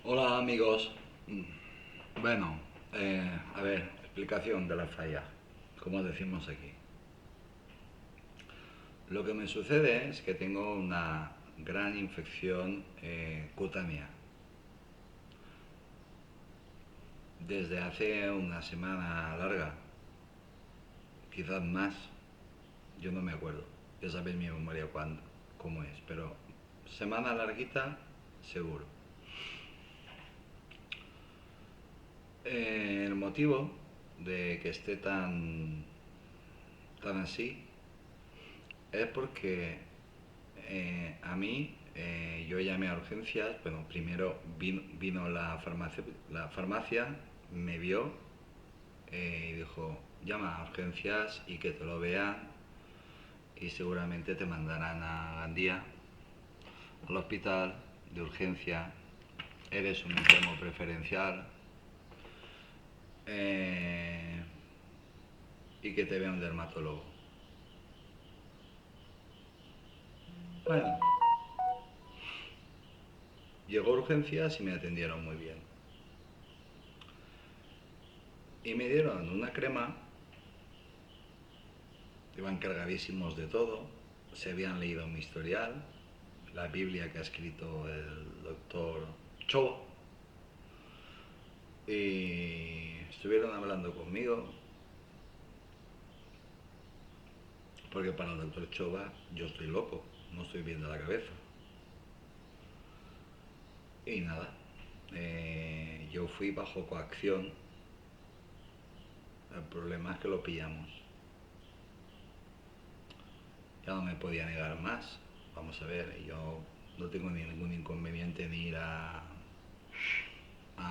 Hola amigos. Bueno, a ver, explicación de la falla, como decimos aquí. Lo que me sucede es que tengo una gran infección cutánea. Desde hace una semana larga, quizás más, yo no me acuerdo. Ya sabéis mi memoria cómo es, pero semana larguita, seguro. El motivo de que esté tan así es porque a mí, yo llamé a urgencias. Bueno, primero vino la farmacia, me vio y dijo, llama a urgencias y que te lo vean y seguramente te mandarán a Gandía, al hospital de urgencia. Eres un enfermo preferencial eh, y que te vea un dermatólogo. Bueno, llegó a urgencias y me atendieron muy bien. Y me dieron una crema. Iban cargadísimos de todo, se habían leído mi historial, la Biblia que ha escrito el doctor Cho, y estuvieron hablando conmigo, porque para el doctor Chova yo estoy loco, no estoy bien de la cabeza. Y nada, yo fui bajo coacción, el problema es que lo pillamos. Ya no me podía negar más. Vamos a ver, yo no tengo ningún inconveniente en ir a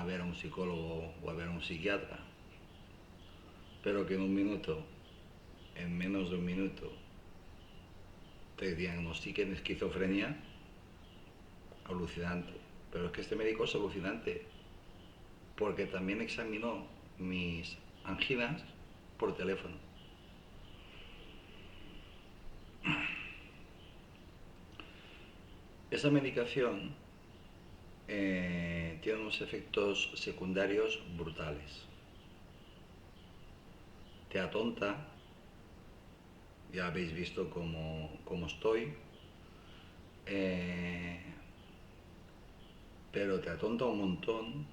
ver a un psicólogo o a ver a un psiquiatra, pero que en un minuto, en menos de un minuto, te diagnostiquen esquizofrenia, alucinante. Pero es que este médico es alucinante, porque también examinó mis anginas por teléfono. Esa medicación tiene unos efectos secundarios brutales. Te atonta, ya habéis visto cómo estoy, eh, pero te atonta un montón,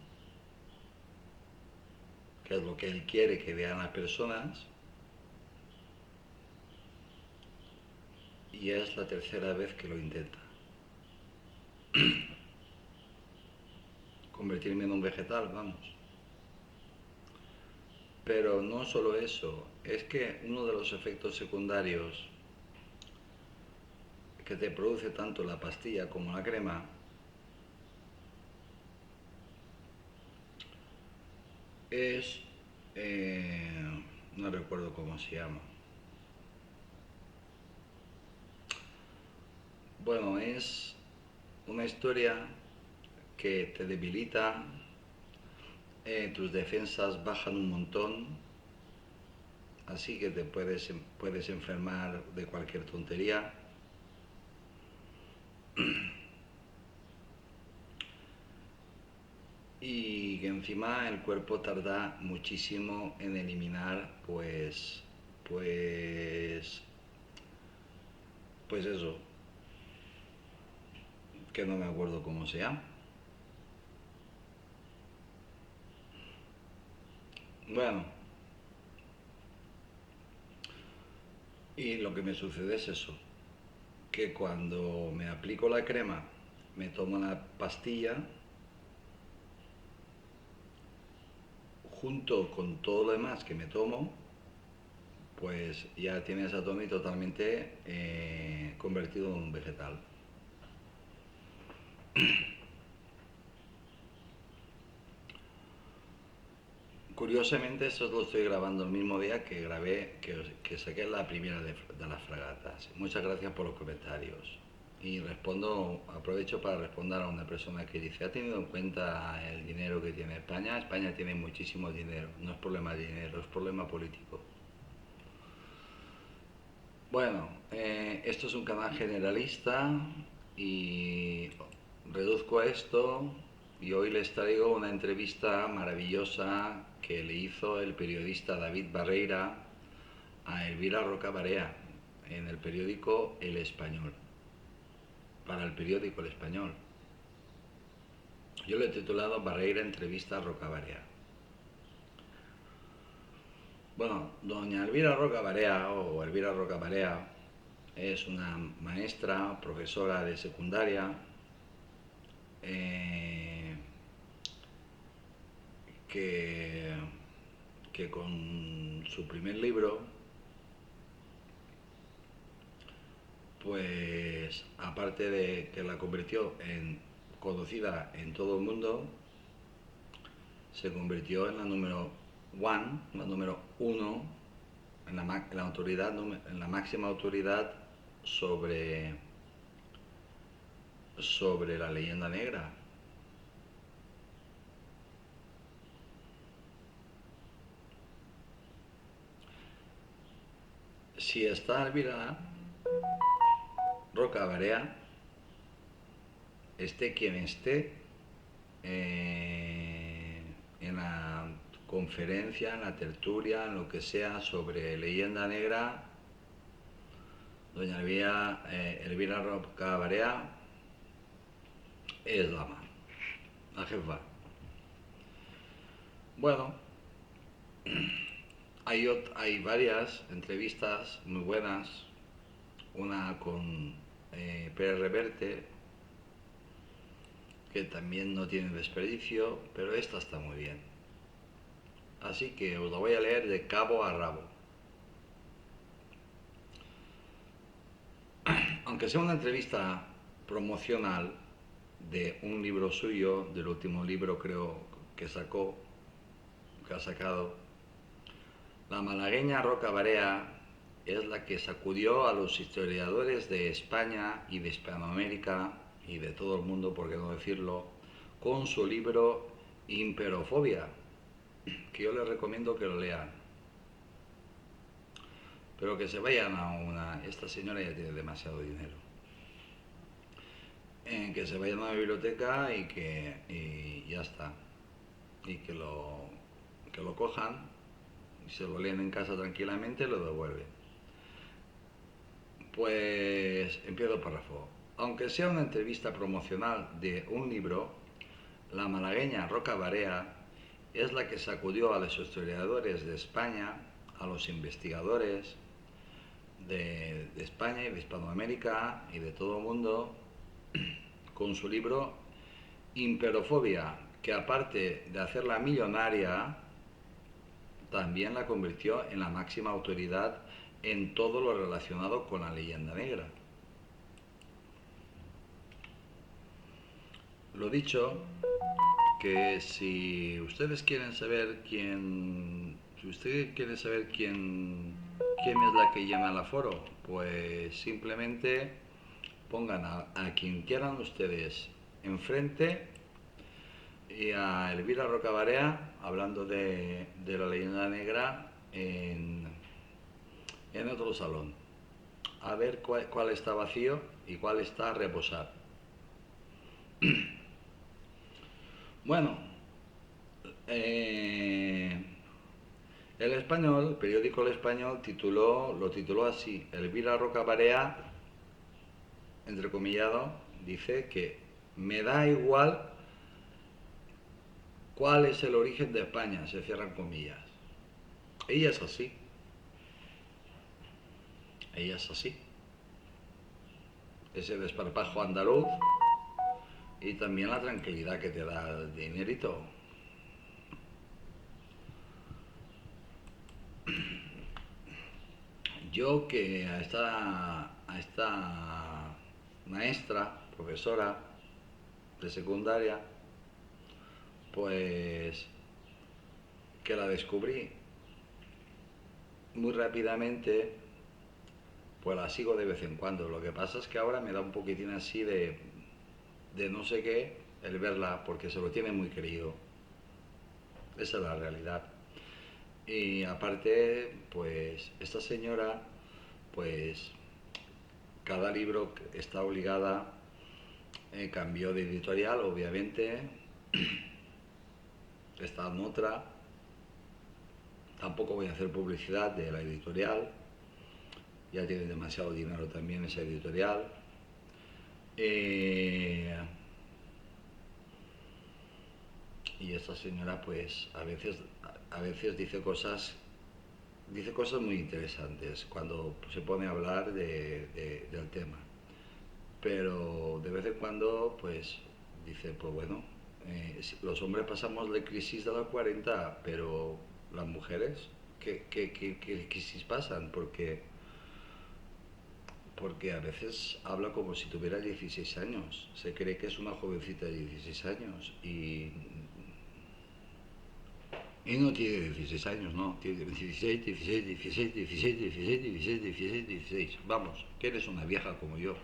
que es lo que él quiere que vean las personas, y es la tercera vez que lo intenta. Convertirme en un vegetal, vamos. Pero no solo eso, es que uno de los efectos secundarios que te produce tanto la pastilla como la crema es, no recuerdo cómo se llama. Bueno, es una historia que te debilita, tus defensas bajan un montón, así que te puedes enfermar de cualquier tontería. Y que encima el cuerpo tarda muchísimo en eliminar, pues, pues eso, que no me acuerdo cómo se llama. Bueno, y lo que me sucede es eso, que cuando me aplico la crema, me tomo una pastilla, junto con todo lo demás que me tomo, pues ya tienes a Tommy totalmente convertido en un vegetal. Curiosamente, eso lo estoy grabando el mismo día que que saqué la primera de las fragatas. Muchas gracias por los comentarios. Y aprovecho para responder a una persona que dice, ¿ha tenido en cuenta el dinero que tiene España? España tiene muchísimo dinero, no es problema de dinero, es problema político. Bueno, esto es un canal generalista y reduzco a esto y hoy les traigo una entrevista maravillosa que le hizo el periodista David Barreira a Elvira Roca Barea en el periódico El Español, para el periódico El Español. Yo lo he titulado Barreira entrevista a Roca Barea. Bueno, doña Elvira Roca Barea o Elvira Roca Barea es una maestra, profesora de secundaria, eh, que, que con su primer libro, pues aparte de que la convirtió en conocida en todo el mundo, se convirtió en la número one, la número uno, en la autoridad, en la máxima autoridad sobre la leyenda negra. Si está Elvira Roca Barea, esté quien esté, en la conferencia, en la tertulia, en lo que sea sobre leyenda negra, doña Elvira Roca Barea es la jefa. Bueno, hay varias entrevistas muy buenas, una con Pérez Reverte, que también no tiene desperdicio, pero esta está muy bien. Así que os la voy a leer de cabo a rabo. Aunque sea una entrevista promocional de un libro suyo, del último libro creo que ha sacado, la malagueña Roca Barea es la que sacudió a los historiadores de España y de Hispanoamérica y de todo el mundo, por qué no decirlo, con su libro Imperofobia, que yo les recomiendo que lo lean. Pero que se vayan a una... Esta señora ya tiene demasiado dinero. Que se vayan a una biblioteca y ya está. Y que lo cojan y se lo leen en casa tranquilamente y lo devuelven. Pues empiezo el párrafo. Aunque sea una entrevista promocional de un libro, la malagueña Roca Barea es la que sacudió a los historiadores de España, a los investigadores de España y de Hispanoamérica y de todo el mundo, con su libro Imperofobia, que aparte de hacerla millonaria, también la convirtió en la máxima autoridad en todo lo relacionado con la leyenda negra. Lo dicho, que si ustedes quieren saber quién es la que llena el aforo, pues simplemente pongan a quien quieran ustedes enfrente y a Elvira Roca Barea hablando de la leyenda negra en otro salón. A ver cuál está vacío y cuál está a reposar. Bueno, el Español, el periódico El Español lo tituló así: Elvira Roca Barea, entrecomillado, dice que me da igual cuál es el origen de España, se cierran comillas. Ella es así. Ella es así. Ese desparpajo andaluz y también la tranquilidad que te da el dinerito. Yo que a esta maestra, profesora de secundaria, pues que la descubrí muy rápidamente, pues la sigo de vez en cuando. Lo que pasa es que ahora me da un poquitín así de no sé qué el verla, porque se lo tiene muy querido. Esa es la realidad. Y aparte, pues esta señora, pues cada libro está obligada, cambió de editorial, obviamente, Está en otra. Tampoco voy a hacer publicidad de la editorial. Ya tiene demasiado dinero también esa editorial. Eh, y esta señora pues a veces dice cosas muy interesantes cuando se pone a hablar del tema. Pero de vez en cuando pues dice, pues bueno, los hombres pasamos la crisis de los 40, pero las mujeres, ¿qué crisis pasan? Porque a veces habla como si tuviera 16 años, se cree que es una jovencita de 16 años y no tiene 16 años, no, tiene 16, 16, 16, 16, 16, 16, 16, 16. Vamos, que eres una vieja como yo.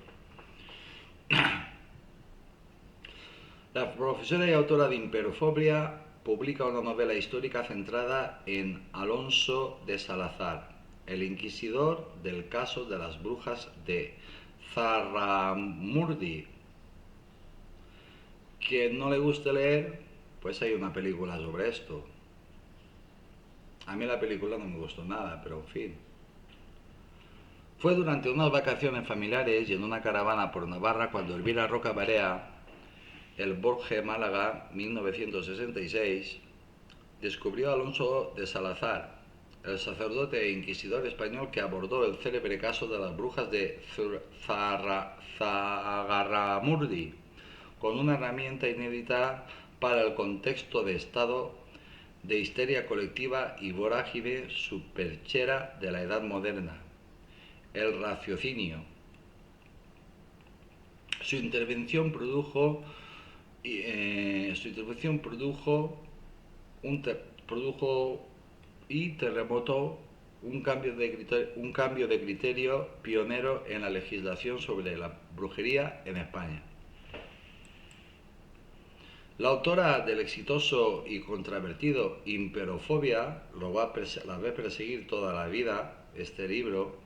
La profesora y autora de Imperofobia publica una novela histórica centrada en Alonso de Salazar, el inquisidor del caso de las brujas de Zarramurdi. Quien no le guste leer, pues hay una película sobre esto. A mí la película no me gustó nada, pero en fin. Fue durante unas vacaciones familiares y en una caravana por Navarra cuando Elvira Roca Barea, el Borge Málaga, 1966, descubrió a Alonso de Salazar, el sacerdote e inquisidor español que abordó el célebre caso de las brujas de Zagarramurdi, con una herramienta inédita para el contexto de estado de histeria colectiva y vorágine superchera de la edad moderna, el raciocinio. Su intervención produjo produjo y terremoto un cambio de criterio pionero en la legislación sobre la brujería en España. La autora del exitoso y controvertido Imperofobia la ve perseguir toda la vida este libro,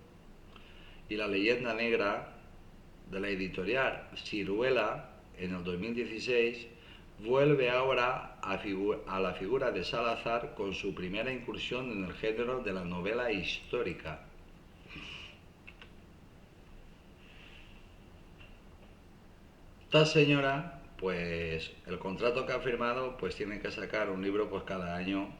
y La leyenda negra de la editorial Siruela en el 2016 vuelve ahora a la figura de Salazar con su primera incursión en el género de la novela histórica. Esta señora, pues el contrato que ha firmado, pues tiene que sacar un libro pues cada año.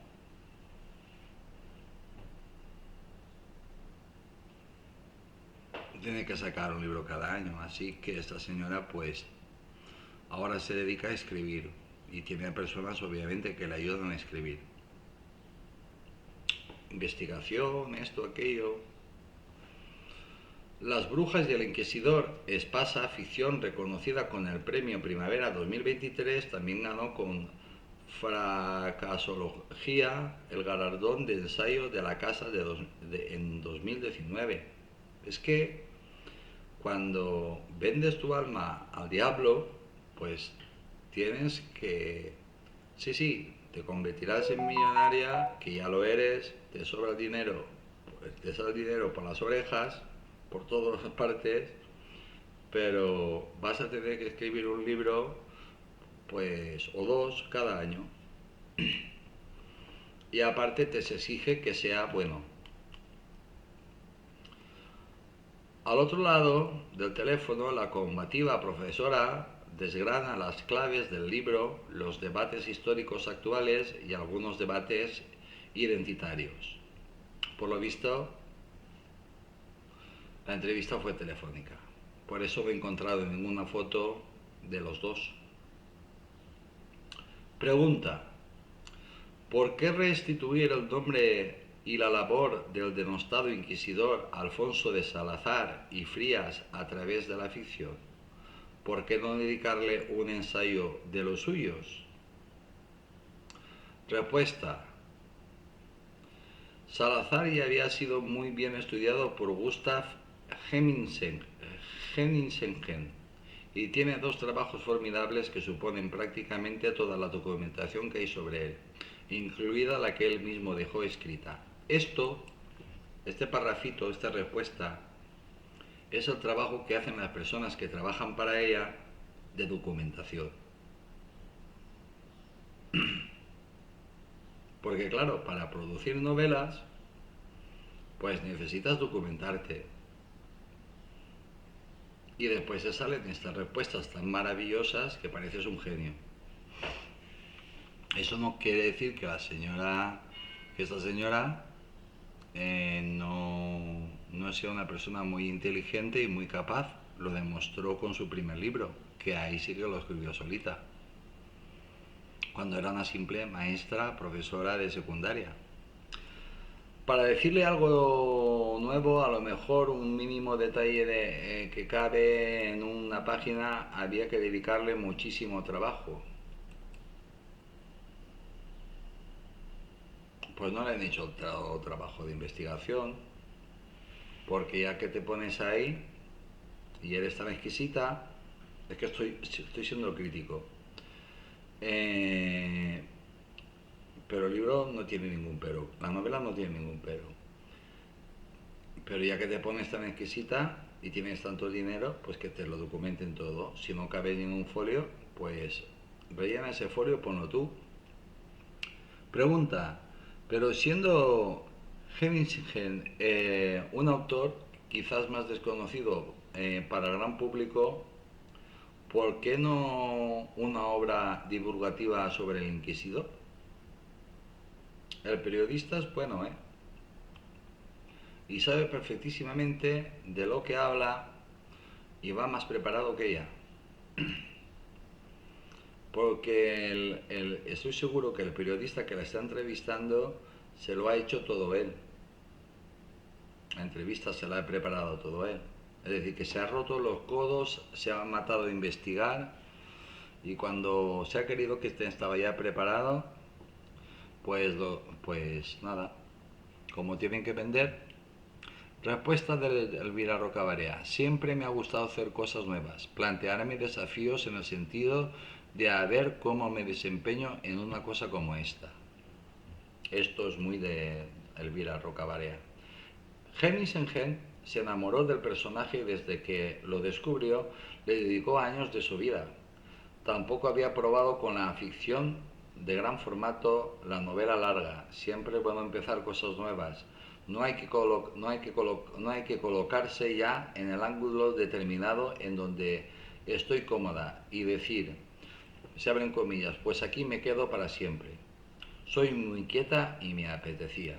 Tiene que sacar un libro cada año, así que esta señora pues ahora se dedica a escribir y tiene personas obviamente que le ayudan a escribir. Investigación, esto, aquello. Las brujas y el inquisidor, espasa ficción reconocida con el premio Primavera 2023, también ganó con Fracasología el galardón de ensayo de la Casa en 2019. Es que cuando vendes tu alma al diablo, pues tienes que... Sí, sí, te convertirás en millonaria, que ya lo eres, te sobra el dinero, pues te sale el dinero por las orejas, por todas partes, pero vas a tener que escribir un libro, pues, o dos cada año. Y aparte te se exige que sea bueno. Al otro lado del teléfono, la combativa profesora desgrana las claves del libro, los debates históricos actuales y algunos debates identitarios. Por lo visto, la entrevista fue telefónica. Por eso no he encontrado ninguna foto de los dos. Pregunta: ¿por qué restituir el nombre y la labor del denostado inquisidor Alfonso de Salazar y Frías a través de la ficción? ¿Por qué no dedicarle un ensayo de los suyos? Respuesta: Salazar ya había sido muy bien estudiado por Gustav Hemmingsen y tiene dos trabajos formidables que suponen prácticamente toda la documentación que hay sobre él, incluida la que él mismo dejó escrita. Este parrafito, esta respuesta, es el trabajo que hacen las personas que trabajan para ella de documentación. Porque claro, para producir novelas, pues necesitas documentarte. Y después te salen estas respuestas tan maravillosas que pareces un genio. Eso no quiere decir que esta señora no sea una persona muy inteligente y muy capaz. Lo demostró con su primer libro, que ahí sí que lo escribió solita, cuando era una simple maestra, profesora de secundaria. Para decirle algo nuevo, a lo mejor un mínimo detalle que cabe en una página, había que dedicarle muchísimo trabajo. Pues no le han hecho trabajo de investigación, porque ya que te pones ahí y eres tan exquisita, es que estoy siendo crítico. Pero el libro no tiene ningún pero, la novela no tiene ningún pero. Pero ya que te pones tan exquisita y tienes tanto dinero, pues que te lo documenten todo. Si no cabe ningún folio, pues rellena ese folio, ponlo tú. Pregunta, pero siendo Hemingsen un autor quizás más desconocido para el gran público, ¿por qué no una obra divulgativa sobre el inquisidor? El periodista es bueno, ¿eh? Y sabe perfectísimamente de lo que habla y va más preparado que ella. Porque estoy seguro que el periodista que la está entrevistando se lo ha hecho todo él. La entrevista se la ha preparado todo él. Es decir, que se ha roto los codos, se ha matado a investigar y cuando se ha querido que estaba ya preparado, pues nada, como tienen que vender. Respuesta de Elvira Rocabarea. Siempre me ha gustado hacer cosas nuevas, plantearme desafíos en el sentido de a ver cómo me desempeño en una cosa como esta. Esto es muy de Elvira Rocabarea. Hemingsen se enamoró del personaje y desde que lo descubrió le dedicó años de su vida. Tampoco había probado con la ficción de gran formato, la novela larga. Siempre es bueno empezar cosas nuevas. No hay que colocarse ya en el ángulo determinado en donde estoy cómoda y decir, se abren comillas, pues aquí me quedo para siempre. Soy muy inquieta y me apetecía.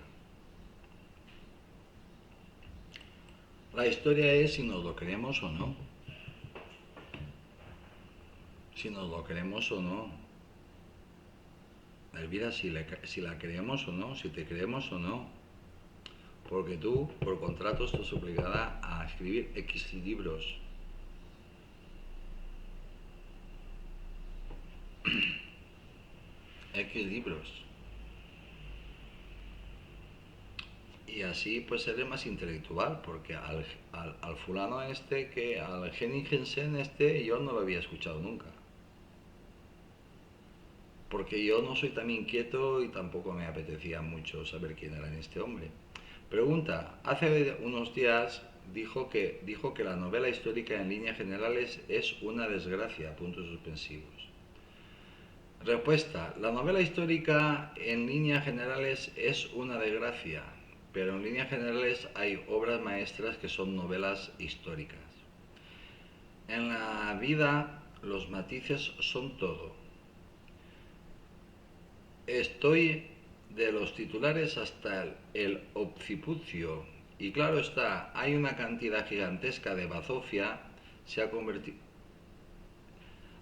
La historia es si nos lo creemos o no. Si nos lo creemos o no. Elvira, si la creemos o no, si te creemos o no. Porque tú, por contrato, estás obligada a escribir X libros. X libros. Y así pues seré más intelectual, porque al fulano este, al Hemingsen este, yo no lo había escuchado nunca. Porque yo no soy tan inquieto y tampoco me apetecía mucho saber quién era este hombre. Pregunta, hace unos días dijo que la novela histórica en líneas generales es una desgracia, puntos suspensivos. Respuesta, la novela histórica en líneas generales es una desgracia, pero en líneas generales hay obras maestras que son novelas históricas. En la vida los matices son todo. Estoy de los titulares hasta el occipucio. Y claro está, hay una cantidad gigantesca de bazofia,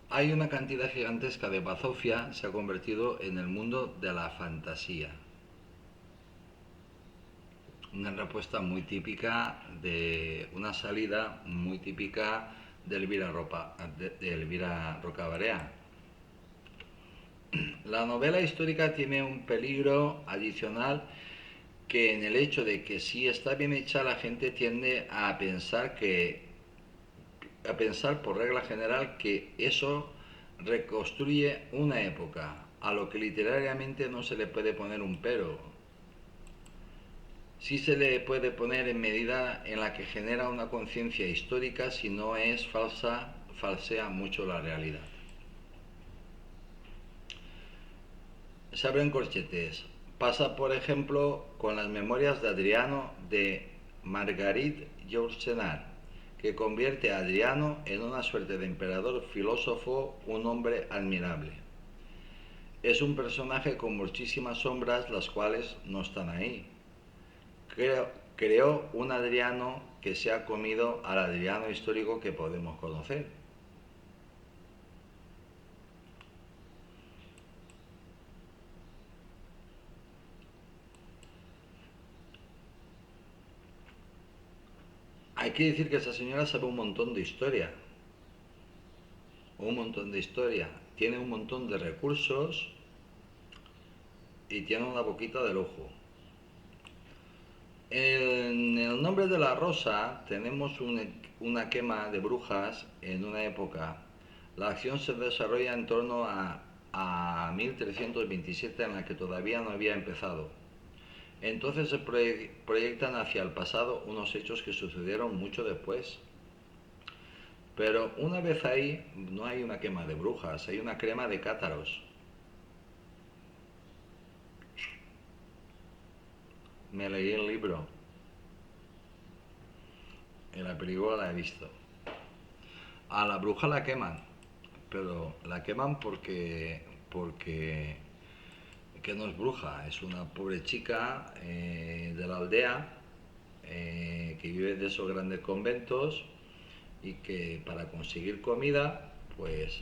hay una cantidad gigantesca de bazofia se ha convertido en el mundo de la fantasía. Una respuesta muy típica de una salida muy típica de Elvira Rocabarea. La novela histórica tiene un peligro adicional que en el hecho de que si está bien hecha la gente tiende a pensar por regla general que eso reconstruye una época, a lo que literariamente no se le puede poner un pero. Sí se le puede poner en medida en la que genera una conciencia histórica, si no es falsea mucho la realidad. Se abren corchetes. Pasa, por ejemplo, con las memorias de Adriano de Marguerite Yourcenar, que convierte a Adriano en una suerte de emperador filósofo, un hombre admirable. Es un personaje con muchísimas sombras, las cuales no están ahí. Creó un Adriano que se ha comido al Adriano histórico que podemos conocer. Hay que decir que esa señora sabe un montón de historia, un montón de historia, tiene un montón de recursos y tiene una boquita de lujo. En el nombre de la rosa tenemos una quema de brujas en una época. La acción se desarrolla en torno a 1327, en la que todavía no había empezado. Entonces se proyectan hacia el pasado unos hechos que sucedieron mucho después. Pero una vez ahí no hay una quema de brujas, hay una crema de cátaros. Me leí el libro, en la película la he visto. A la bruja la queman, pero la queman porque que no es bruja, es una pobre chica de la aldea que vive de esos grandes conventos y que para conseguir comida, pues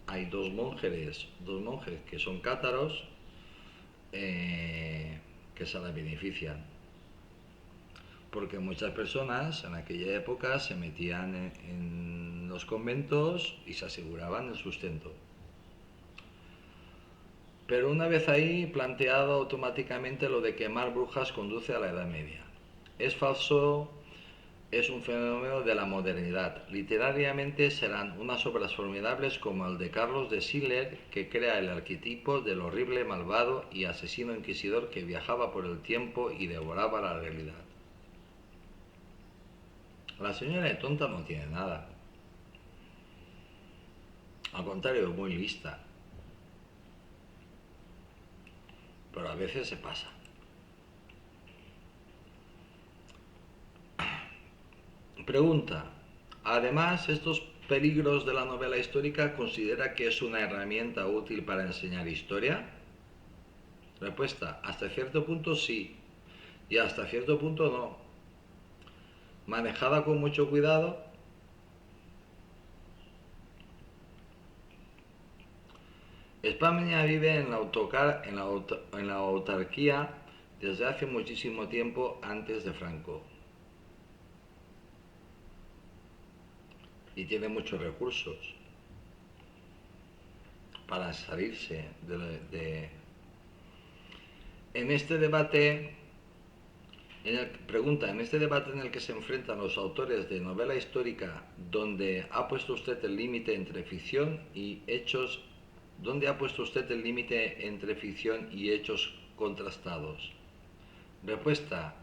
hay dos monjes que son cátaros que se la benefician. Porque muchas personas en aquella época se metían en los conventos y se aseguraban el sustento. Pero una vez ahí, planteado automáticamente lo de quemar brujas conduce a la Edad Media. Es falso, es un fenómeno de la modernidad. Literariamente serán unas obras formidables como el de Carlos de Schiller, que crea el arquetipo del horrible, malvado y asesino inquisidor que viajaba por el tiempo y devoraba la realidad. La señora de tonta no tiene nada. Al contrario, es muy lista. Pero a veces se pasa. Pregunta. Además, estos peligros de la novela histórica, ¿considera que es una herramienta útil para enseñar historia? Respuesta. Hasta cierto punto sí. Y hasta cierto punto no. Manejada con mucho cuidado. España vive en la autarquía desde hace muchísimo tiempo antes de Franco. Y tiene muchos recursos para salirse de. En este debate, pregunta, en este debate en el que se enfrentan los autores de novela histórica, ¿dónde ha puesto usted el límite entre ficción y hechos? ¿Dónde ha puesto usted el límite entre ficción y hechos contrastados? Respuesta.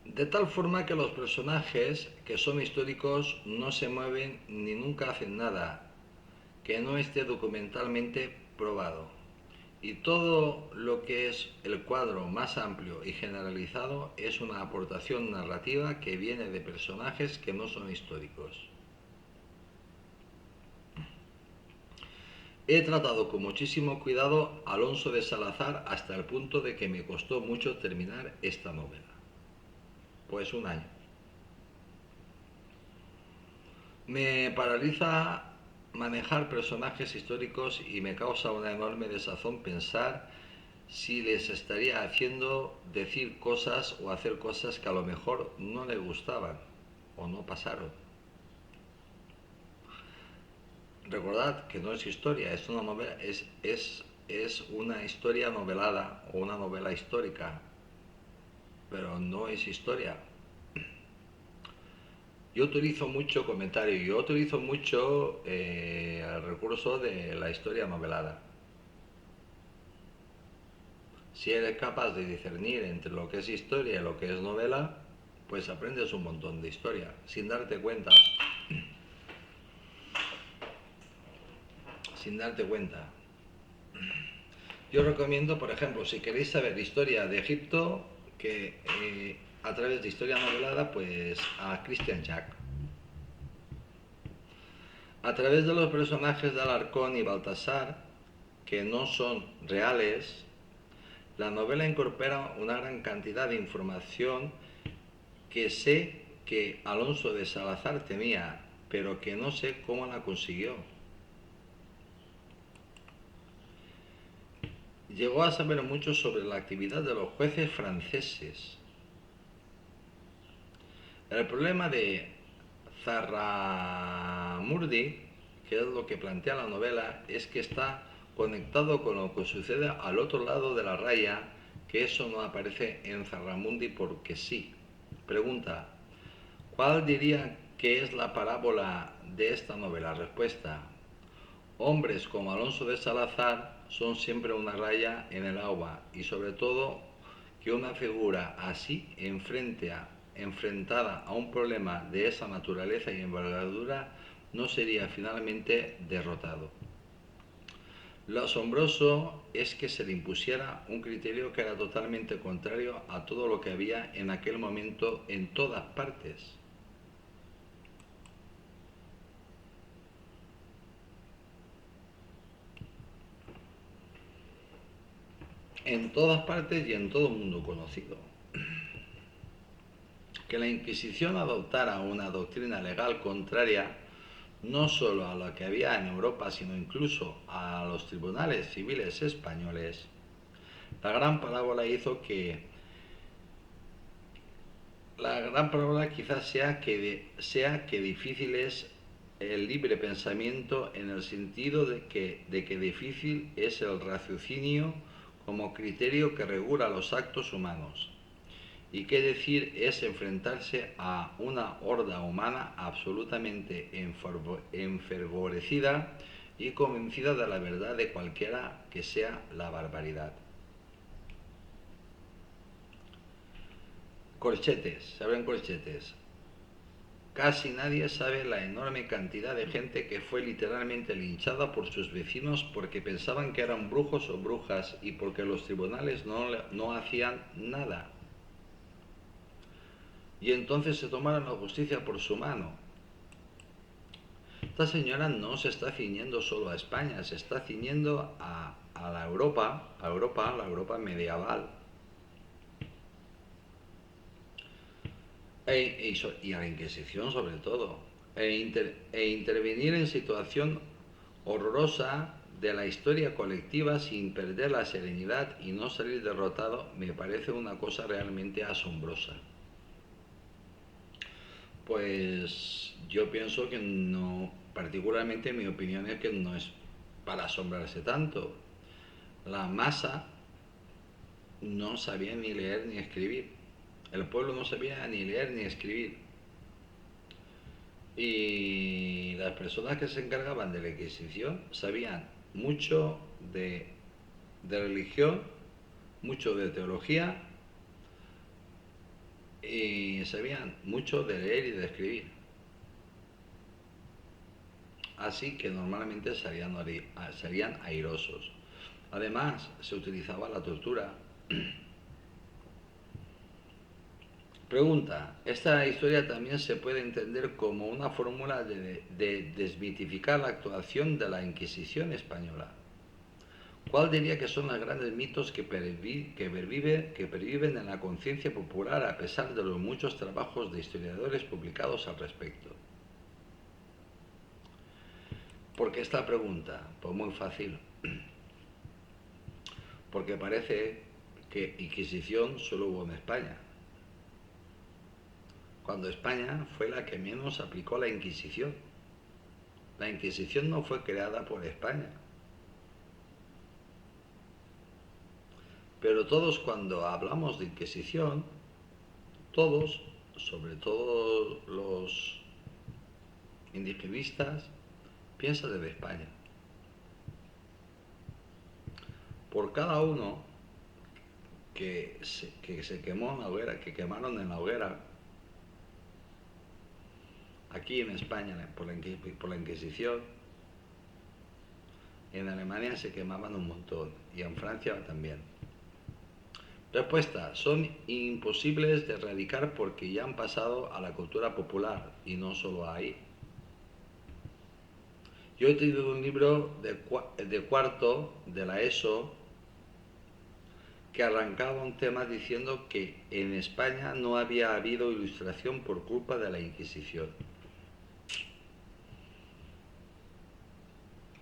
De tal forma que los personajes que son históricos no se mueven ni nunca hacen nada que no esté documentalmente probado. Y todo lo que es el cuadro más amplio y generalizado es una aportación narrativa que viene de personajes que no son históricos. He tratado con muchísimo cuidado a Alonso de Salazar hasta el punto de que me costó mucho terminar esta novela. Pues un año. Me paraliza manejar personajes históricos y me causa una enorme desazón pensar si les estaría haciendo decir cosas o hacer cosas que a lo mejor no les gustaban o no pasaron. Recordad que no es historia, es una novela, es una historia novelada o una novela histórica, pero no es historia. Yo utilizo mucho comentario, yo utilizo mucho el recurso de la historia novelada. Si eres capaz de discernir entre lo que es historia y lo que es novela, pues aprendes un montón de historia, sin darte cuenta. Sin darte cuenta. Yo recomiendo, por ejemplo, si queréis saber historia de Egipto, que a través de historia novelada, pues a Christian Jack. A través de los personajes de Alarcón y Baltasar, que no son reales, la novela incorpora una gran cantidad de información que sé que Alonso de Salazar tenía, pero que no sé cómo la consiguió. Llegó a saber mucho sobre la actividad de los jueces franceses. El problema de Zarramurdi, que es lo que plantea la novela, es que está conectado con lo que sucede al otro lado de la raya, que eso no aparece en Zarramundi porque sí. Pregunta, ¿cuál diría que es la parábola de esta novela? Respuesta, hombres como Alonso de Salazar son siempre una raya en el agua y sobre todo que una figura así enfrentada a un problema de esa naturaleza y envergadura no sería finalmente derrotado. Lo asombroso es que se le impusiera un criterio que era totalmente contrario a todo lo que había en aquel momento en todas partes. En todas partes y en todo el mundo conocido. Que la Inquisición adoptara una doctrina legal contraria no solo a lo que había en Europa, sino incluso a los tribunales civiles españoles, la gran parábola hizo que la gran parábola quizás sea que difícil es el libre pensamiento en el sentido de que difícil es el raciocinio como criterio que regula los actos humanos. Y qué decir es enfrentarse a una horda humana absolutamente enfervorecida y convencida de la verdad de cualquiera que sea la barbaridad. Corchetes, se abren corchetes. Casi nadie sabe la enorme cantidad de gente que fue literalmente linchada por sus vecinos porque pensaban que eran brujos o brujas y porque los tribunales no hacían nada. Y entonces se tomaron la justicia por su mano. Esta señora no se está ciñendo solo a España, se está ciñendo a la Europa medieval. Y a la Inquisición sobre todo. Intervenir en situación horrorosa de la historia colectiva sin perder la serenidad y no salir derrotado me parece una cosa realmente asombrosa. Pues yo pienso que no, particularmente mi opinión es que no es para asombrarse tanto. La masa no sabía ni leer ni escribir. El pueblo no sabía ni leer ni escribir. Y las personas que se encargaban de la Inquisición sabían mucho de religión, mucho de teología y sabían mucho de leer y de escribir. Así que normalmente salían airosos. Además, se utilizaba la tortura. Pregunta, esta historia también se puede entender como una fórmula de desmitificar la actuación de la Inquisición española. ¿Cuál diría que son los grandes mitos que perviven en la conciencia popular a pesar de los muchos trabajos de historiadores publicados al respecto? ¿Por qué esta pregunta? Pues muy fácil. Porque parece que Inquisición solo hubo en España, cuando España fue la que menos aplicó la Inquisición. La Inquisición no fue creada por España. Pero todos cuando hablamos de Inquisición, todos, sobre todo los indigenistas, piensan desde España. Por cada uno que se quemó en la hoguera, que quemaron en la hoguera, aquí en España por la Inquisición, En Alemania se quemaban un montón y en Francia también. Respuesta, son imposibles de erradicar porque ya han pasado a la cultura popular y no solo ahí. Yo he tenido un libro de cuarto de la ESO que arrancaba un tema diciendo que en España no había habido ilustración por culpa de la Inquisición.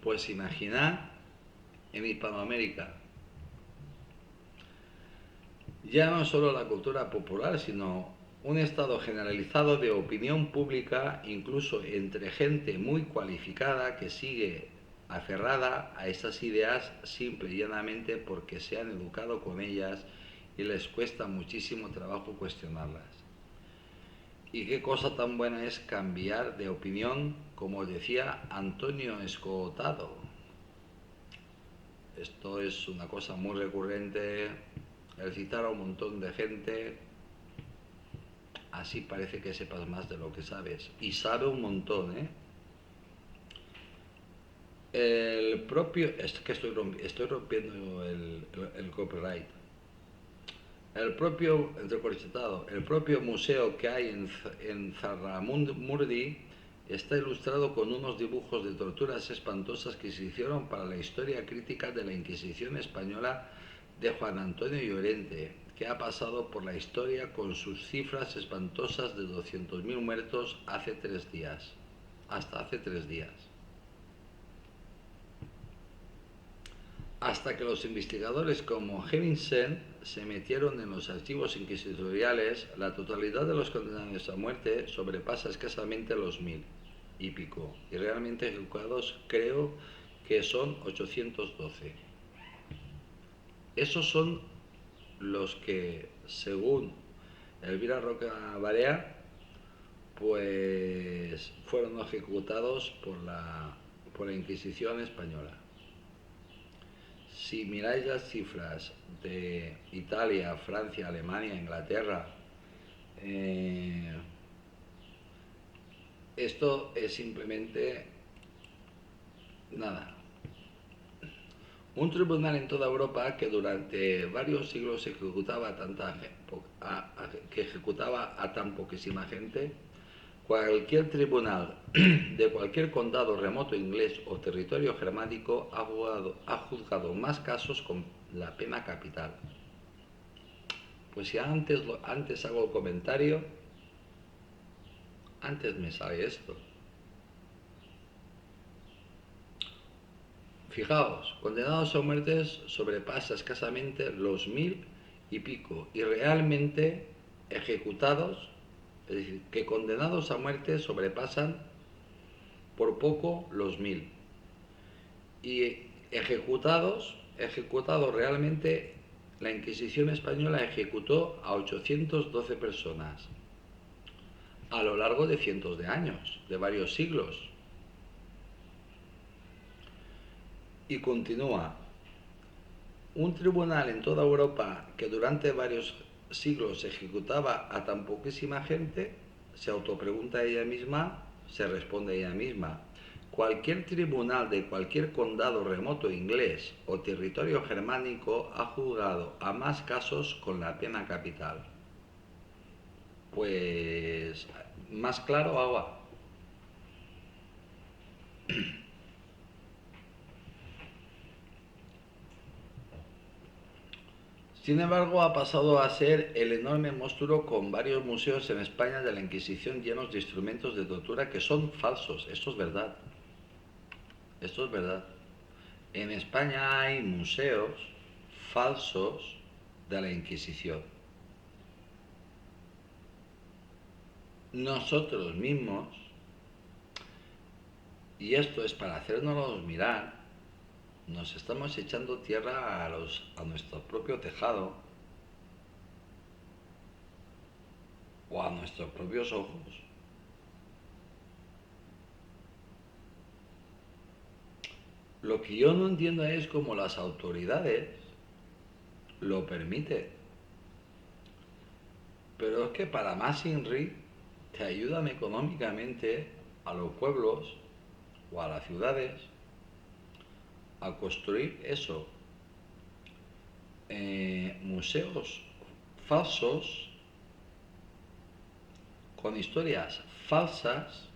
Pues imaginad en Hispanoamérica, ya no solo la cultura popular, sino un estado generalizado de opinión pública, incluso entre gente muy cualificada que sigue aferrada a esas ideas simple y llanamente porque se han educado con ellas y les cuesta muchísimo trabajo cuestionarlas. Y qué cosa tan buena es cambiar de opinión, como decía Antonio Escotado. Esto es una cosa muy recurrente, el citar a un montón de gente, así parece que sepas más de lo que sabes. Y sabe un montón, ¿eh? El propio... Es que estoy rompiendo el copyright. El propio, entrecorchetado, el propio museo que hay en Zarramurdi está ilustrado con unos dibujos de torturas espantosas que se hicieron para la historia crítica de la Inquisición española de Juan Antonio Llorente, que ha pasado por la historia con sus cifras espantosas de 200.000 muertos hace 3 días, hasta hace 3 días. Hasta que los investigadores como Hemmingsen se metieron en los archivos inquisitoriales, la totalidad de los condenados a muerte sobrepasa escasamente los 1000 y pico, y realmente ejecutados creo que son 812. Esos son los que, según Elvira Roca Barea, pues fueron ejecutados por la Inquisición española. Si miráis las cifras de Italia, Francia, Alemania, Inglaterra, esto es simplemente nada. Un tribunal en toda Europa que durante varios siglos ejecutaba a tan poquísima gente. Cualquier tribunal de cualquier condado remoto inglés o territorio germánico ha juzgado más casos con la pena capital. Pues si antes hago el comentario, antes me sale esto. Fijaos, condenados a muertes sobrepasa escasamente los 1000 y pico, y realmente ejecutados, es decir, que condenados a muerte sobrepasan por poco los 1000. Y ejecutados realmente, la Inquisición española ejecutó a 812 personas a lo largo de cientos de años, de varios siglos. Y continúa. Un tribunal en toda Europa que durante varios siglos ejecutaba a tan poquísima gente, se autopregunta ella misma, se responde ella misma. Cualquier tribunal de cualquier condado remoto inglés o territorio germánico ha juzgado a más casos con la pena capital. Pues más claro agua. Sin embargo, ha pasado a ser el enorme monstruo con varios museos en España de la Inquisición llenos de instrumentos de tortura que son falsos. Esto es verdad. Esto es verdad. En España hay museos falsos de la Inquisición. Nosotros mismos, y esto es para hacernos mirar, nos estamos echando tierra a nuestro propio tejado o a nuestros propios ojos. Lo que yo no entiendo es cómo las autoridades lo permiten. Pero es que para más INRI te ayudan económicamente a los pueblos o a las ciudades a construir eso, museos falsos, con historias falsas,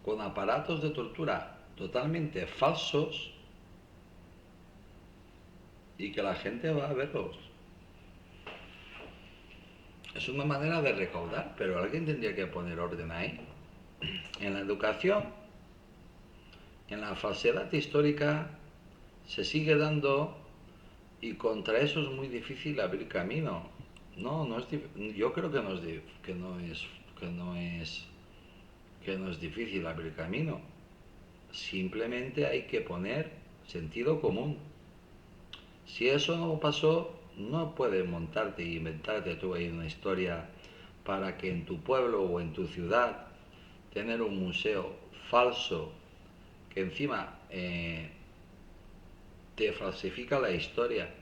con aparatos de tortura totalmente falsos y que la gente va a verlos. Es una manera de recaudar, pero alguien tendría que poner orden ahí. En la educación, en la falsedad histórica, se sigue dando y contra eso es muy difícil abrir camino. No, no es yo creo que no es, que no es que no es que no es difícil abrir camino. Simplemente hay que poner sentido común. Si eso no pasó, no puedes montarte e inventarte tú ahí una historia para que en tu pueblo o en tu ciudad tener un museo falso que encima te falsifica la historia.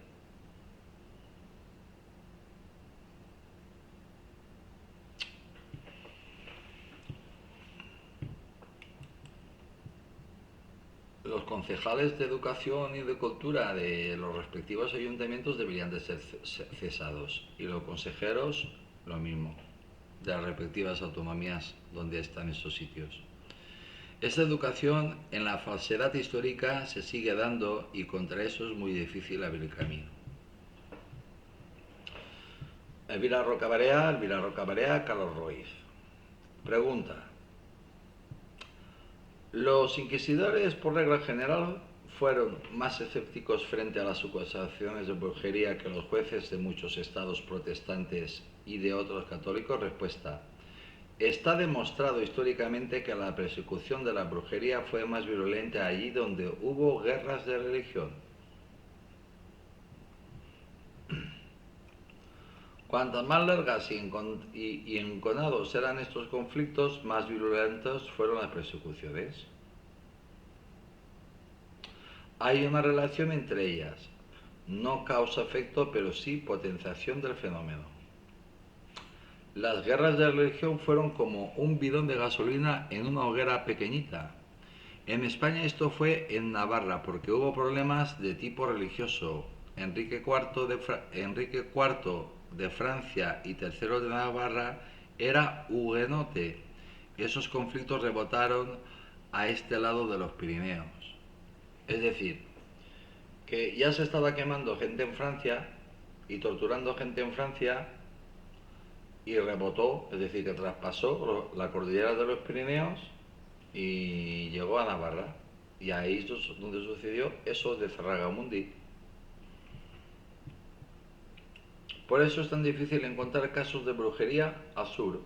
Los concejales de educación y de cultura de los respectivos ayuntamientos deberían de ser cesados y los consejeros lo mismo, de las respectivas autonomías donde están esos sitios. Esta educación en la falsedad histórica se sigue dando y contra eso es muy difícil abrir camino. Elvira Rocabarea, Carlos Ruiz. Pregunta. Los inquisidores, por regla general, fueron más escépticos frente a las acusaciones de brujería que los jueces de muchos estados protestantes y de otros católicos. Respuesta. Está demostrado históricamente que la persecución de la brujería fue más virulenta allí donde hubo guerras de religión. Cuantas más largas y enconados eran estos conflictos, más virulentos fueron las persecuciones. Hay una relación entre ellas, no causa-efecto, pero sí potenciación del fenómeno. Las guerras de religión fueron como un bidón de gasolina en una hoguera pequeñita. En España esto fue en Navarra porque hubo problemas de tipo religioso. Enrique IV de Francia y III de Navarra era huguenote. Esos conflictos rebotaron a este lado de los Pirineos. Es decir, que ya se estaba quemando gente en Francia y torturando gente en Francia y rebotó, es decir, que traspasó la cordillera de los Pirineos y llegó a Navarra. Y ahí es donde sucedió eso de Zarragamundi. Por eso es tan difícil encontrar casos de brujería al sur.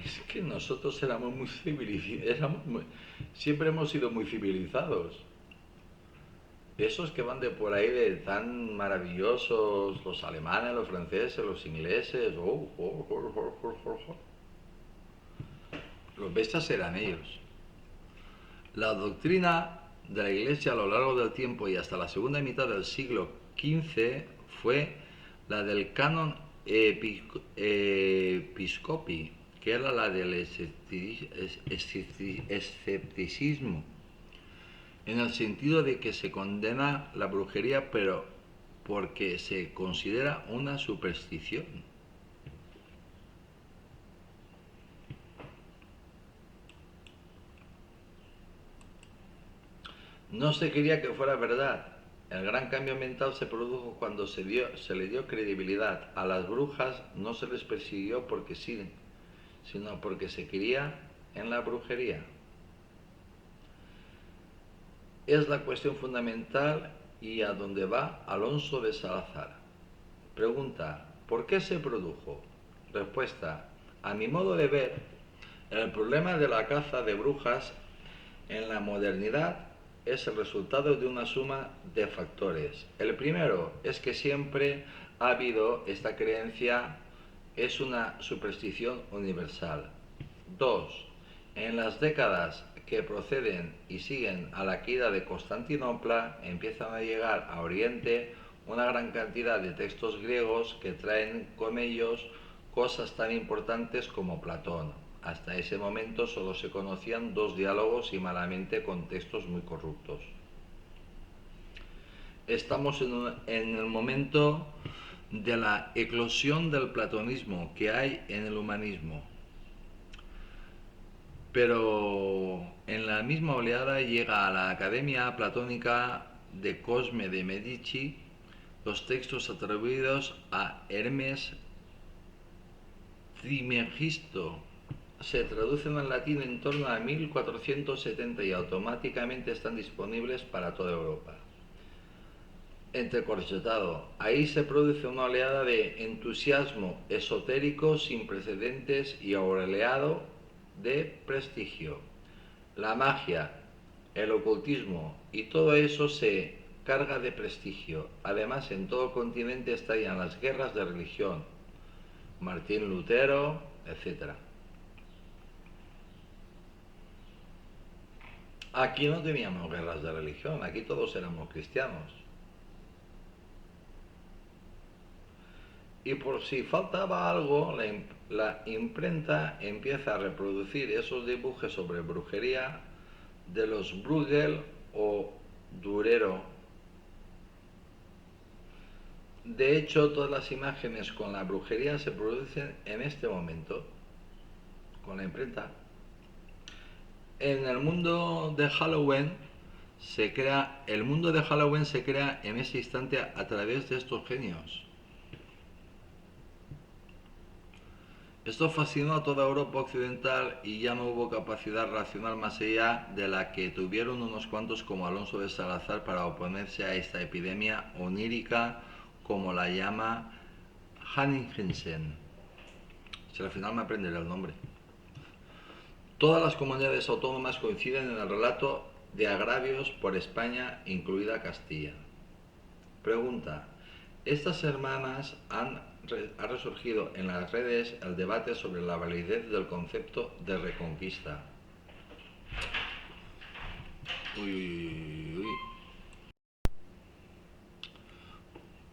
Es que nosotros éramos muy civilizados, siempre hemos sido muy civilizados. Esos que van de por ahí de tan maravillosos, los alemanes, los franceses, los ingleses, los bestias eran ellos. La doctrina de la Iglesia a lo largo del tiempo y hasta la segunda mitad del siglo XV fue la del canon episcopi, que era la del escepticismo, en el sentido de que se condena la brujería, pero porque se considera una superstición. No se quería que fuera verdad. El gran cambio mental se produjo cuando se le dio credibilidad. A las brujas no se les persiguió porque sí, sino porque se creía en la brujería. Es la cuestión fundamental y a donde va Alonso de Salazar. Pregunta, ¿por qué se produjo? Respuesta, a mi modo de ver, el problema de la caza de brujas en la modernidad es el resultado de una suma de factores. El primero es que siempre ha habido esta creencia, es una superstición universal. 2. En las décadas que proceden y siguen a la caída de Constantinopla, empiezan a llegar a Oriente una gran cantidad de textos griegos que traen con ellos cosas tan importantes como Platón. Hasta ese momento solo se conocían dos diálogos y malamente con textos muy corruptos. Estamos en el momento de la eclosión del platonismo que hay en el humanismo. Pero en la misma oleada llega a la Academia Platónica de Cosme de Medici los textos atribuidos a Hermes Trismegisto. Se traducen al latín en torno a 1470 y automáticamente están disponibles para toda Europa. Entrecorchetado. Ahí se produce una oleada de entusiasmo esotérico sin precedentes y aureolado de prestigio. La magia, el ocultismo y todo eso se carga de prestigio. Además, en todo el continente estallan las guerras de religión. Martín Lutero, etc. Aquí no teníamos guerras de religión, aquí todos éramos cristianos. Y por si faltaba algo, la imprenta empieza a reproducir esos dibujos sobre brujería de los Bruegel o Durero. De hecho, todas las imágenes con la brujería se producen en este momento, con la imprenta. En el mundo de Halloween el mundo de Halloween se crea en ese instante a través de estos genios. Esto fascinó a toda Europa occidental y ya no hubo capacidad racional más allá de la que tuvieron unos cuantos como Alonso de Salazar para oponerse a esta epidemia onírica, como la llama Hanningensen. Si al final me aprenderé el nombre. Todas las comunidades autónomas coinciden en el relato de agravios por España, incluida Castilla. Pregunta: estas semanas ha resurgido en las redes el debate sobre la validez del concepto de reconquista.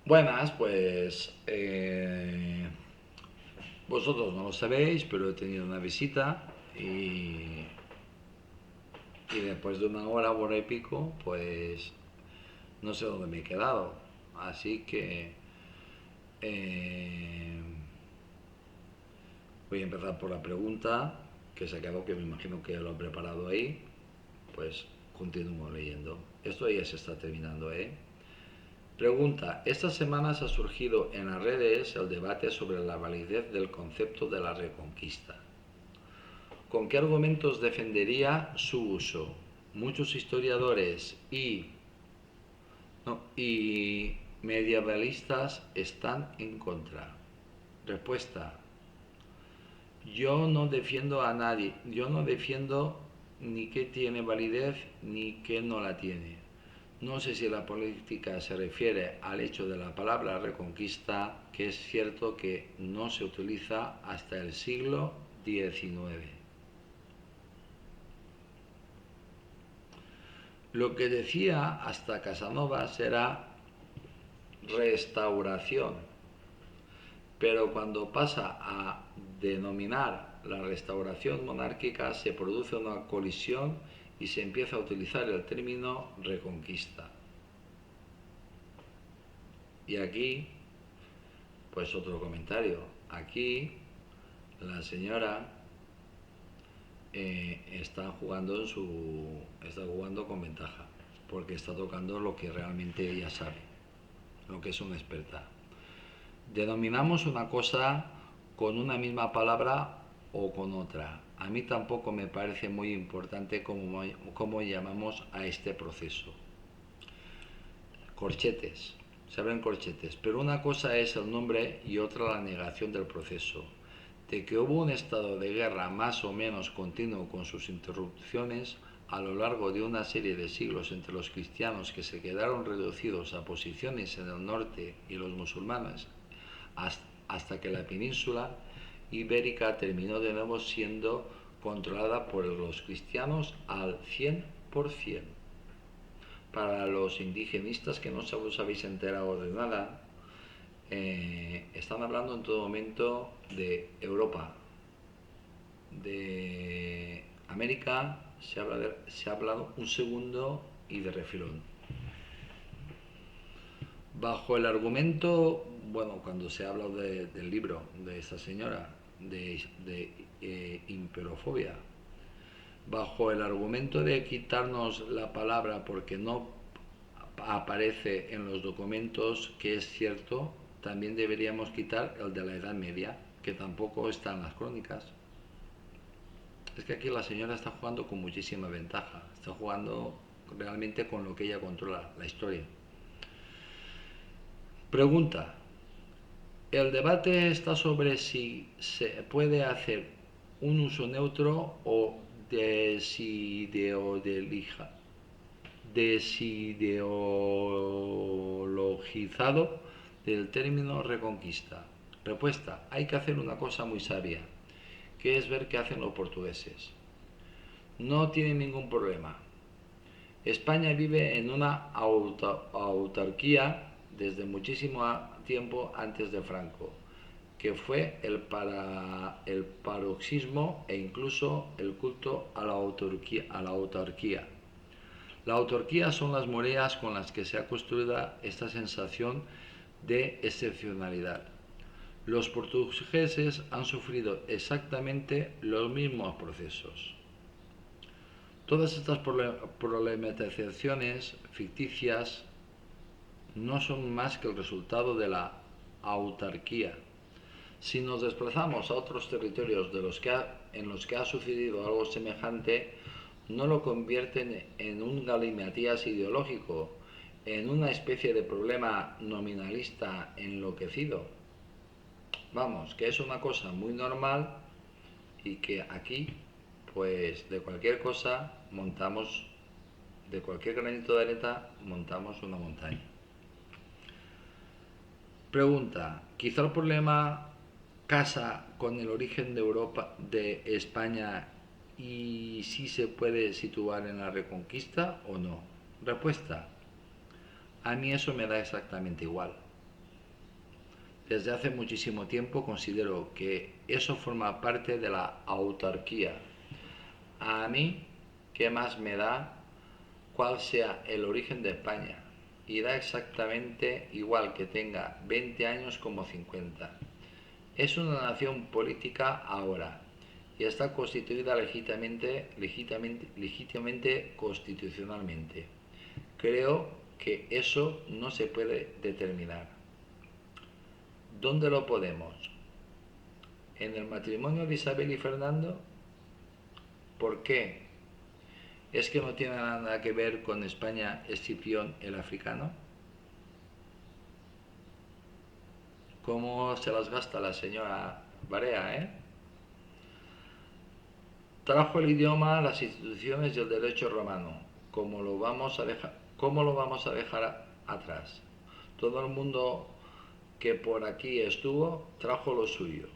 Buenas, pues vosotros no lo sabéis, pero he tenido una visita y después de una hora y pico, pues no sé dónde me he quedado. Así que voy a empezar por la pregunta que se ha quedado, que me imagino que lo he preparado ahí. Pues continúo leyendo. Esto ya se está terminando, ¿eh? Pregunta: estas semanas ha surgido en las redes el debate sobre la validez del concepto de la reconquista. ¿Con qué argumentos defendería su uso? Muchos historiadores y medievalistas están en contra. Respuesta: yo no defiendo a nadie, yo no defiendo ni que tiene validez ni que no la tiene. No sé si la política se refiere al hecho de la palabra reconquista, que es cierto que no se utiliza hasta el siglo XIX. Lo que decía hasta Casanovas era restauración, pero cuando pasa a denominar la restauración monárquica se produce una colisión y se empieza a utilizar el término reconquista. Y aquí, pues otro comentario. Aquí la señora está jugando con ventaja, porque está tocando lo que realmente ella sabe, lo que es una experta. Denominamos una cosa con una misma palabra o con otra. A mí tampoco me parece muy importante cómo llamamos a este proceso. Corchetes, se abren corchetes, pero una cosa es el nombre y otra la negación del proceso. De que hubo un estado de guerra más o menos continuo con sus interrupciones a lo largo de una serie de siglos entre los cristianos, que se quedaron reducidos a posiciones en el norte, y los musulmanes, hasta que la península ibérica terminó de nuevo siendo controlada por los cristianos al 100%. Para los indigenistas que no os habéis enterado de nada, Están hablando en todo momento de Europa, de América, se ha hablado un segundo y de refilón. Bajo el argumento, bueno, cuando se ha hablado del libro de esta señora, de imperofobia, bajo el argumento de quitarnos la palabra porque no aparece en los documentos, que es cierto, también deberíamos quitar el de la Edad Media, que tampoco está en las crónicas. Es que aquí la señora está jugando con muchísima ventaja, está jugando realmente con lo que ella controla, la historia. Pregunta: el debate está sobre si se puede hacer un uso neutro o desideologizado del término reconquista. Respuesta: hay que hacer una cosa muy sabia, que es ver qué hacen los portugueses. No tienen ningún problema. España vive en una autarquía desde muchísimo tiempo antes de Franco, que fue el paroxismo e incluso el culto a la autarquía. La autarquía son las moreas con las que se ha construido esta sensación de excepcionalidad. Los portugueses han sufrido exactamente los mismos procesos. Todas estas problematizaciones ficticias no son más que el resultado de la autarquía. Si nos desplazamos a otros territorios en los que ha sucedido algo semejante, no lo convierten en un galimatías ideológico, en una especie de problema nominalista enloquecido. Vamos, que es una cosa muy normal y que aquí, pues de cualquier cosa montamos, de cualquier granito de arena montamos una montaña. Pregunta: quizá el problema casa con el origen de Europa, de España, y si se puede situar en la Reconquista o no. Respuesta: a mí eso me da exactamente igual. Desde hace muchísimo tiempo considero que eso forma parte de la autarquía. A mí, ¿qué más me da cuál sea el origen de España? Y da exactamente igual que tenga 20 años como 50. Es una nación política ahora y está constituida legítimamente constitucionalmente. Creo que eso no se puede determinar. ¿Dónde lo podemos? ¿En el matrimonio de Isabel y Fernando? ¿Por qué? ¿Es que no tiene nada que ver con España Escipión el africano? ¿Cómo se las gasta la señora Barea, Trajo el idioma, las instituciones y el derecho romano. ¿Cómo lo vamos a dejar atrás? Todo el mundo que por aquí estuvo trajo lo suyo.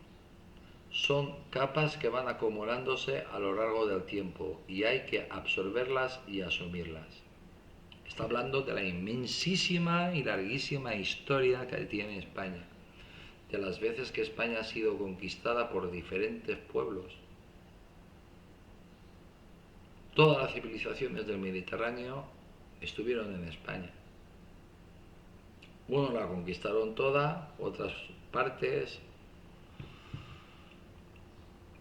Son capas que van acumulándose a lo largo del tiempo y hay que absorberlas y asumirlas. Está hablando de la inmensísima y larguísima historia que tiene España, de las veces que España ha sido conquistada por diferentes pueblos. Todas las civilizaciones del Mediterráneo estuvieron en España. Unos la conquistaron toda, otras partes.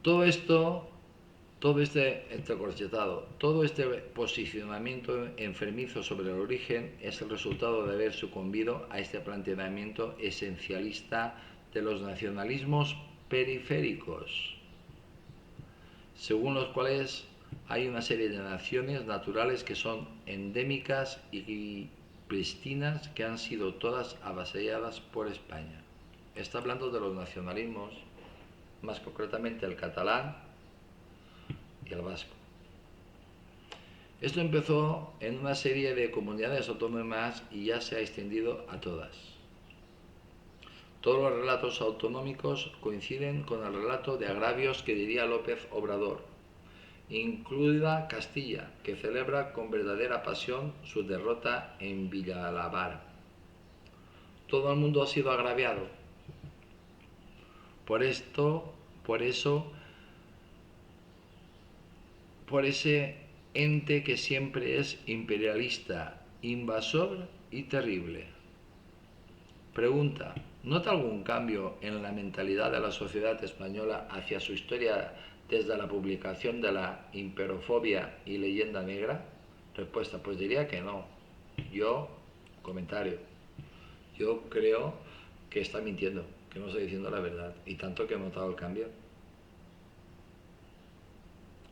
Todo esto, todo este entrecorchetado, todo este posicionamiento enfermizo sobre el origen es el resultado de haber sucumbido a este planteamiento esencialista de los nacionalismos periféricos, según los cuales hay una serie de naciones naturales que son endémicas y pristinas que han sido todas avasalladas por España. Está hablando de los nacionalismos, más concretamente el catalán y el vasco. Esto empezó en una serie de comunidades autónomas y ya se ha extendido a todas. Todos los relatos autonómicos coinciden con el relato de agravios que diría López Obrador, incluida Castilla, que celebra con verdadera pasión su derrota en Villalabar. todo el mundo ha sido agraviado. Por esto, por eso, por ese ente que siempre es imperialista, invasor y terrible. Pregunta, ¿nota algún cambio en la mentalidad de la sociedad española hacia su historia desde la publicación de la Imperofobia y Leyenda Negra? Respuesta, pues diría que no. Comentario, yo creo que está mintiendo, que no está diciendo la verdad, y tanto que he notado el cambio.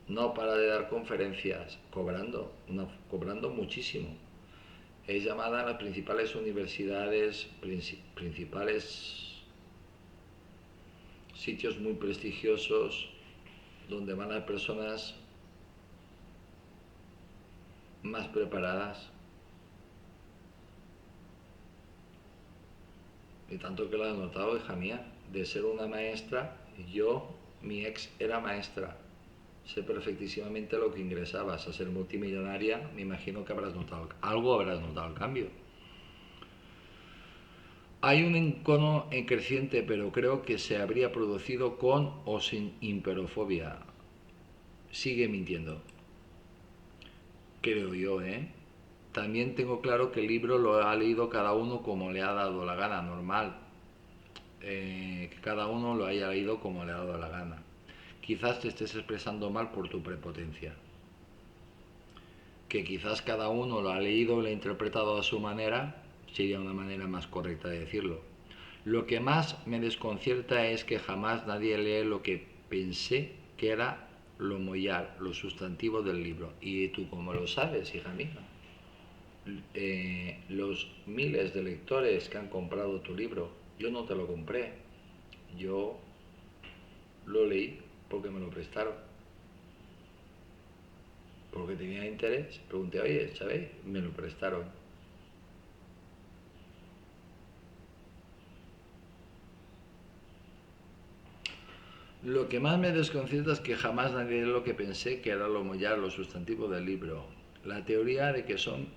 No para de dar conferencias, cobrando muchísimo. Es llamada a las principales universidades, principales sitios muy prestigiosos donde van las personas más preparadas. Y tanto que lo he notado, hija mía, de ser una maestra, mi ex era maestra. Sé perfectísimamente lo que ingresabas. A ser multimillonaria, me imagino que habrás notado el cambio. Hay un encono en creciente, pero creo que se habría producido con o sin imperofobia. Sigue mintiendo. Creo yo, ¿eh? También tengo claro que el libro lo ha leído cada uno como le ha dado la gana, normal. Que cada uno lo haya leído como le ha dado la gana. Quizás te estés expresando mal por tu prepotencia. Que quizás cada uno lo ha leído y lo ha interpretado a su manera, sería una manera más correcta de decirlo. Lo que más me desconcierta es que jamás nadie lee lo que pensé que era lo mollar, lo sustantivo del libro. ¿Y tú cómo lo sabes, hija mía? Los miles de lectores que han comprado tu libro, yo no te lo compré, yo lo leí porque me lo prestaron, porque tenía interés. Pregunté, oye, ¿sabéis? Me lo prestaron. Lo que más me desconcierta es que jamás nadie lee lo que pensé que era lo mollar, lo sustantivo del libro. La teoría de qué son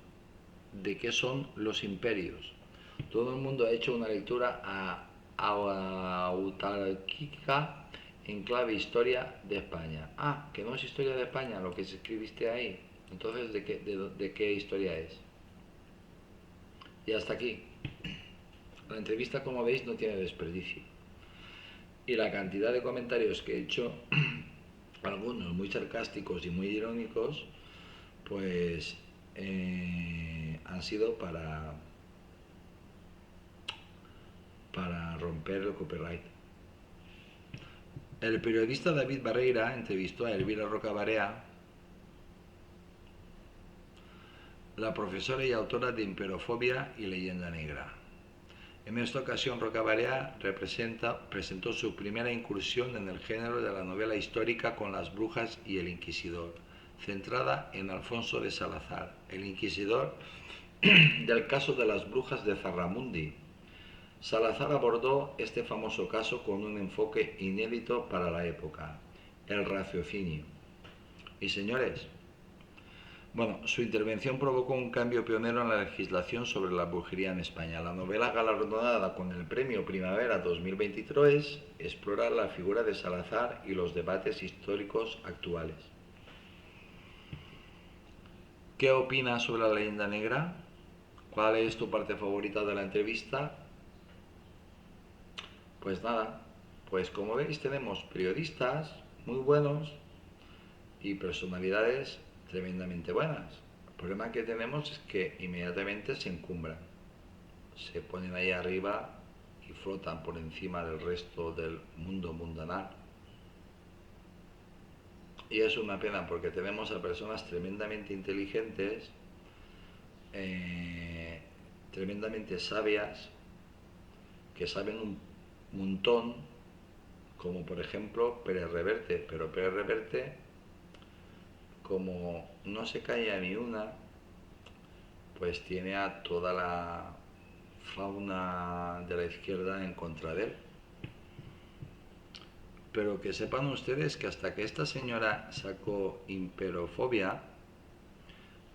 los imperios. Todo el mundo ha hecho una lectura autárquica en clave historia de España. Ah, que no es historia de España lo que escribiste ahí. Entonces, ¿de qué historia es? Y hasta aquí. La entrevista, como veis, no tiene desperdicio. Y la cantidad de comentarios que he hecho, algunos muy sarcásticos y muy irónicos, pues han sido para romper el copyright. El periodista David Barreira entrevistó a Elvira Roca Barea, la profesora y autora de Imperofobia y Leyenda Negra. En esta ocasión, Roca Barea presentó su primera incursión en el género de la novela histórica con Las brujas y el inquisidor, centrada en Alfonso de Salazar, el inquisidor del caso de las brujas de Zarramundi. Salazar abordó este famoso caso con un enfoque inédito para la época, el raciocinio. Y señores, su intervención provocó un cambio pionero en la legislación sobre la brujería en España. La novela galardonada con el Premio Primavera 2023 explora la figura de Salazar y los debates históricos actuales. ¿Qué opinas sobre la leyenda negra? ¿Cuál es tu parte favorita de la entrevista? Pues nada, pues como veis tenemos periodistas muy buenos y personalidades tremendamente buenas. El problema que tenemos es que inmediatamente se encumbran, se ponen ahí arriba y flotan por encima del resto del mundo mundanal. Y es una pena porque tenemos a personas tremendamente inteligentes, tremendamente sabias, que saben un montón, como por ejemplo Pérez Reverte. Pero Pérez Reverte, como no se calla ni una, pues tiene a toda la fauna de la izquierda en contra de él. Pero que sepan ustedes que hasta que esta señora sacó Imperofobia,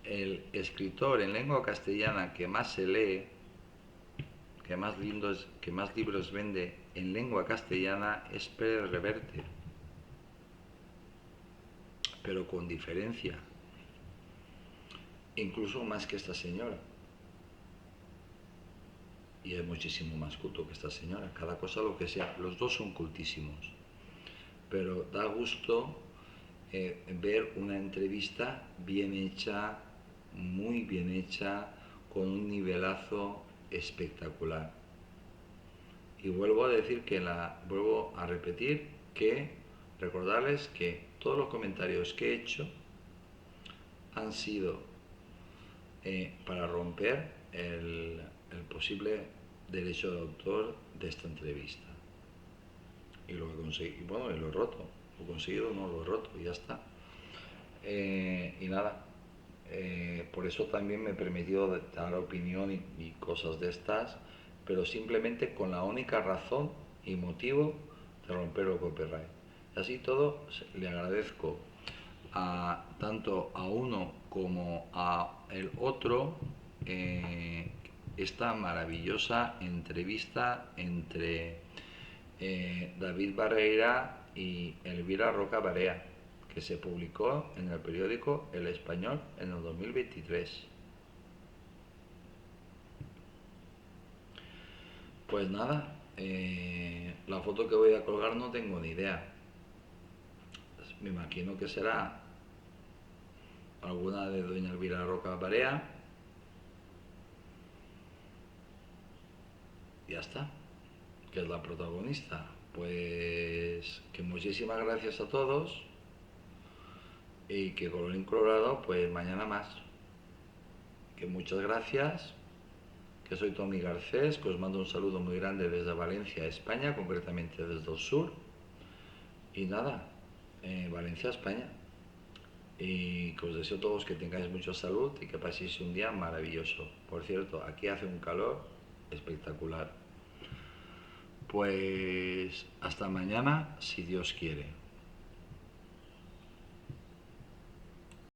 el escritor en lengua castellana que más se lee, que más libros vende en lengua castellana es Pérez Reverte, pero con diferencia, incluso más que esta señora. Y es muchísimo más culto que esta señora, cada cosa lo que sea, los dos son cultísimos. Pero da gusto ver una entrevista bien hecha, muy bien hecha, con un nivelazo espectacular. Y vuelvo a repetir que recordarles que todos los comentarios que he hecho han sido para romper el posible derecho de autor de esta entrevista. Y lo he conseguido, bueno, y lo he roto. Lo he conseguido, no lo he roto, y ya está. Y nada, por eso también me he permitido dar opinión y cosas de estas, pero simplemente con la única razón y motivo de romper el copyright. Así todo, le agradezco tanto a uno como a el otro esta maravillosa entrevista entre David Barreira y Elvira Roca Barea, que se publicó en el periódico El Español en el 2023. Pues nada, la foto que voy a colgar no tengo ni idea. Me imagino que será alguna de doña Elvira Roca Barea. Ya está, que es la protagonista. Pues que muchísimas gracias a todos y que colorín colorado, pues mañana más. Que muchas gracias, que soy Tommy Garcés, que os mando un saludo muy grande desde Valencia, España, concretamente desde el sur. Y nada, Valencia, España. Y que os deseo a todos que tengáis mucha salud y que paséis un día maravilloso. Por cierto, aquí hace un calor espectacular. Pues hasta mañana, si Dios quiere.